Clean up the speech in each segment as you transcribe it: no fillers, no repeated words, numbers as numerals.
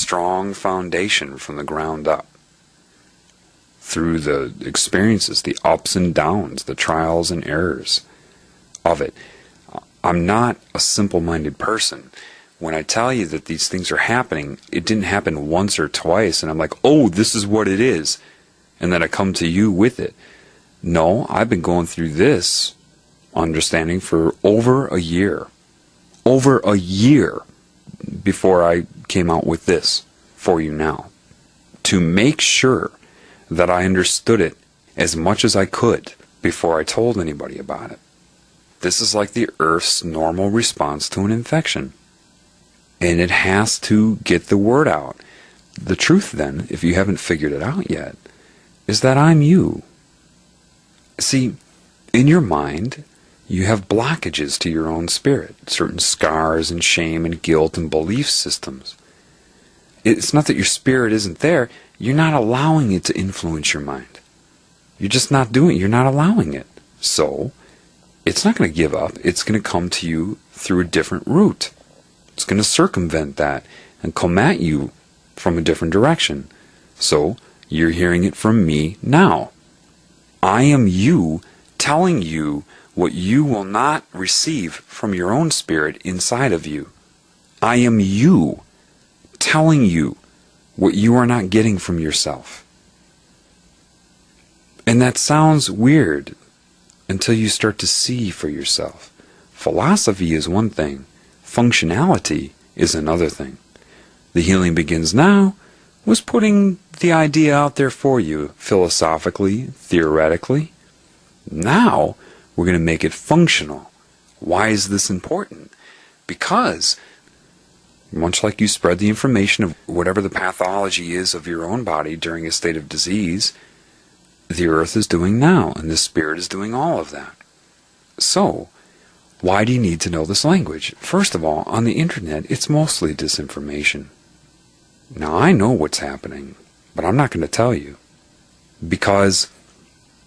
strong foundation from the ground up. Through the experiences, the ups and downs, the trials and errors of it. I'm not a simple-minded person. When I tell you that these things are happening, it didn't happen once or twice, and I'm like, oh, this is what it is, and then I come to you with it. No, I've been going through this understanding for over a year. Over a year before I came out with this for you now. To make sure that I understood it as much as I could before I told anybody about it. This is like the Earth's normal response to an infection. And it has to get the word out. The truth then, if you haven't figured it out yet, is that I'm you. See, in your mind, you have blockages to your own spirit, certain scars and shame and guilt and belief systems. It's not that your spirit isn't there, you're not allowing it to influence your mind. You're just not doing it, you're not allowing it. So, it's not going to give up, it's going to come to you through a different route. It's going to circumvent that and come at you from a different direction. So, you're hearing it from me now. I am you telling you what you will not receive from your own spirit inside of you. I am you telling you what you are not getting from yourself. And that sounds weird until you start to see for yourself. Philosophy is one thing. Functionality is another thing. The Healing Begins Now was putting the idea out there for you, philosophically, theoretically. Now, we're going to make it functional. Why is this important? Because, much like you spread the information of whatever the pathology is of your own body during a state of disease, the earth is doing now, and the spirit is doing all of that. So, why do you need to know this language? First of all, on the internet, it's mostly disinformation. Now, I know what's happening, but I'm not going to tell you, because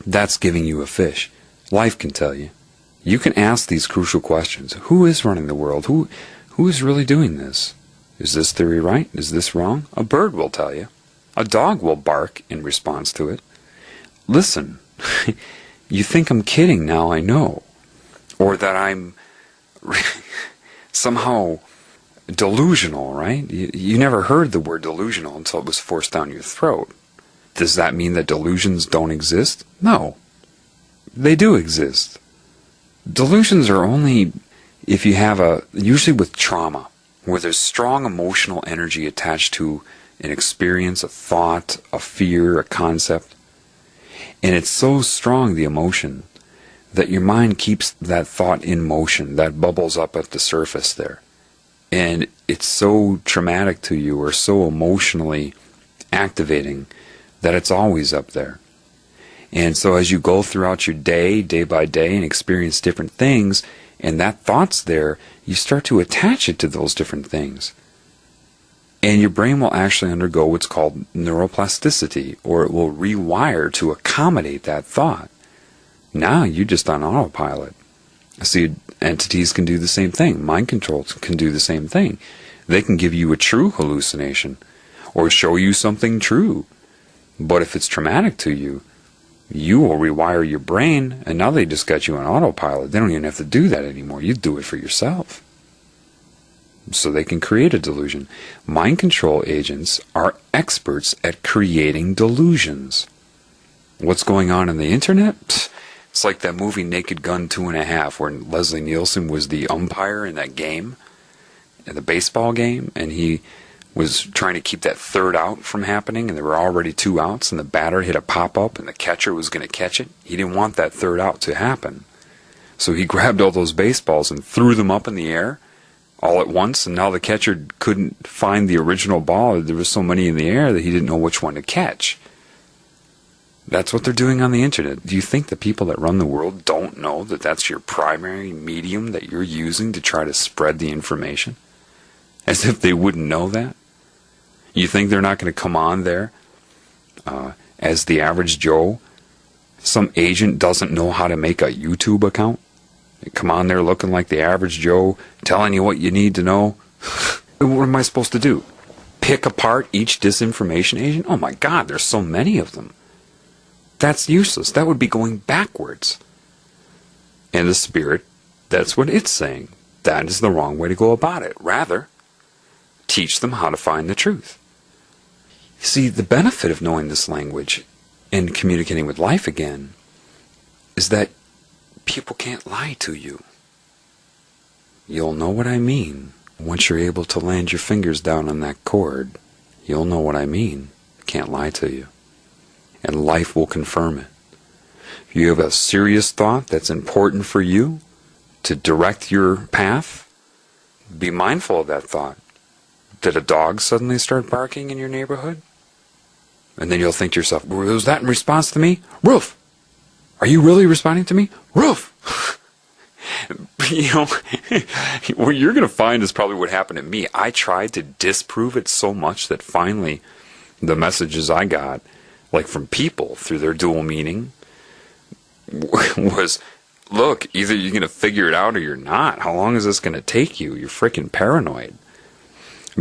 that's giving you a fish. Life can tell you. You can ask these crucial questions. Who is running the world? Who is really doing this? Is this theory right? Is this wrong? A bird will tell you. A dog will bark in response to it. Listen, you think I'm kidding now, I know. Or that I'm somehow delusional, right? You never heard the word delusional until it was forced down your throat. Does that mean that delusions don't exist? No. They do exist. Delusions are only if you have usually with trauma, where there's strong emotional energy attached to an experience, a thought, a fear, a concept. And it's so strong, the emotion, that your mind keeps that thought in motion, that bubbles up at the surface there. And it's so traumatic to you, or so emotionally activating, that it's always up there. And so as you go throughout your day, day by day, and experience different things, and that thought's there, you start to attach it to those different things. And your brain will actually undergo what's called neuroplasticity, or it will rewire to accommodate that thought. Now you're just on autopilot. See, entities can do the same thing. Mind control can do the same thing. They can give you a true hallucination, or show you something true. But if it's traumatic to you, you will rewire your brain, and now they just got you on autopilot. They don't even have to do that anymore. You do it for yourself. So they can create a delusion. Mind control agents are experts at creating delusions. What's going on the internet? It's like that movie Naked Gun 2.5, where Leslie Nielsen was the umpire in that game, in the baseball game, and he was trying to keep that third out from happening, and there were already 2 outs, and the batter hit a pop-up, and the catcher was going to catch it. He didn't want that third out to happen. So he grabbed all those baseballs and threw them up in the air all at once, and now the catcher couldn't find the original ball. There was so many in the air that he didn't know which one to catch. That's what they're doing on the internet. Do you think the people that run the world don't know that that's your primary medium that you're using to try to spread the information? As if they wouldn't know that? You think they're not going to come on there as the average Joe? Some agent doesn't know how to make a YouTube account? They come on there looking like the average Joe, telling you what you need to know? What am I supposed to do? pick apart each disinformation agent? Oh my God, there's so many of them. That's useless. That would be going backwards. And the Spirit, that's what it's saying. That is the wrong way to go about it. Rather, teach them how to find the truth. See, the benefit of knowing this language and communicating with life again is that people can't lie to you. You'll know what I mean. Once you're able to land your fingers down on that chord, you'll know what I mean. Can't lie to you. And life will confirm it. If you have a serious thought that's important for you to direct your path, be mindful of that thought. Did a dog suddenly start barking in your neighborhood? And then you'll think to yourself, was that in response to me? Roof! Are you really responding to me? Roof! You know, what you're going to find is probably what happened to me. I tried to disprove it so much that finally the messages I got, like from people through their dual meaning, was, look, either you're going to figure it out or you're not. How long is this going to take you? You're freaking paranoid.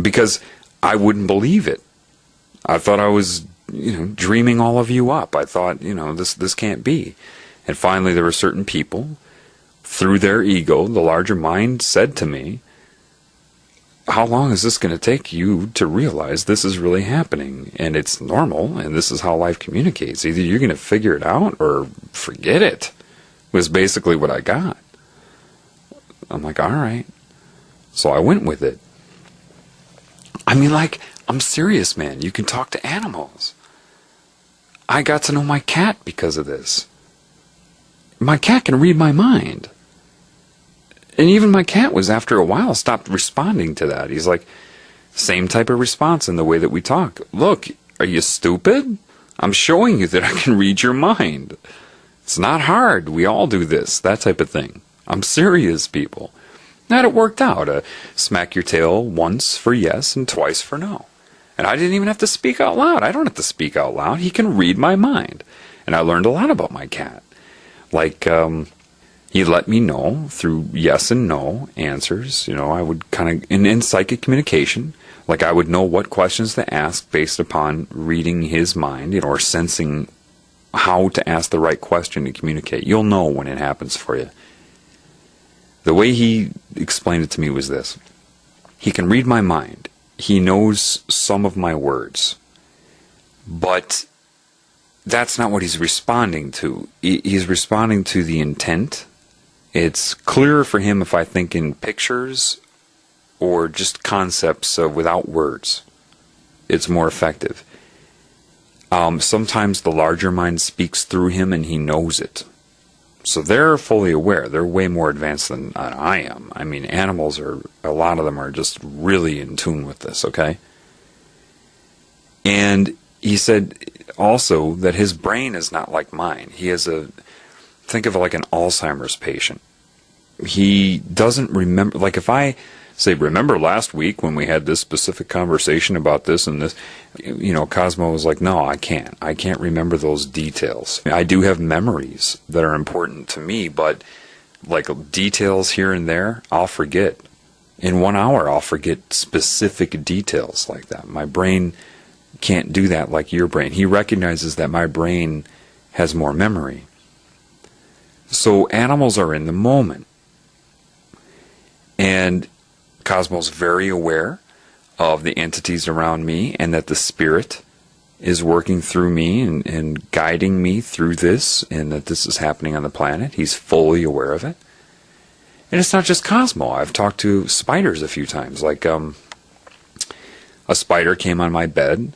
Because I wouldn't believe it. I thought I was, dreaming all of you up. I thought, this can't be. And finally there were certain people, through their ego, the larger mind said to me, how long is this going to take you to realize this is really happening? And it's normal, and this is how life communicates. Either you're going to figure it out or forget it, was basically what I got. I'm like, all right. So I went with it. I mean, I'm serious, man. You can talk to animals. I got to know my cat because of this. My cat can read my mind. And even my cat was, after a while, stopped responding to that. He's like, same type of response in the way that we talk. Look, are you stupid? I'm showing you that I can read your mind. It's not hard. We all do this, that type of thing. I'm serious, people. That it worked out. Smack your tail once for yes and twice for no. And I didn't even have to speak out loud. I don't have to speak out loud. He can read my mind. And I learned a lot about my cat. He let me know through yes and no answers. I would kind of, in psychic communication, I would know what questions to ask based upon reading his mind, or sensing how to ask the right question to communicate. You'll know when it happens for you. The way he explained it to me was this. He can read my mind. He knows some of my words. But that's not what he's responding to. He's responding to the intent. It's clearer for him if I think in pictures or just concepts without words. It's more effective. Sometimes the larger mind speaks through him and he knows it. So they're fully aware. They're way more advanced than I am. I mean, animals a lot of them are just really in tune with this, okay? And he said also that his brain is not like mine. He has think of it like an Alzheimer's patient. He doesn't remember, if I say, remember last week when we had this specific conversation about this and this, Cosmo was like, no, I can't. I can't remember those details. I do have memories that are important to me, but details here and there, I'll forget. In 1 hour, I'll forget specific details like that. My brain can't do that like your brain. He recognizes that my brain has more memory. So animals are in the moment. And Cosmo's very aware of the entities around me and that the Spirit is working through me and guiding me through this, and that this is happening on the planet. He's fully aware of it. And it's not just Cosmo. I've talked to spiders a few times. A spider came on my bed.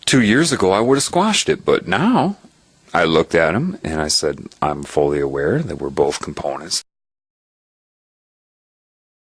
2 years ago, I would have squashed it, but now I looked at him and I said, I'm fully aware that we're both components.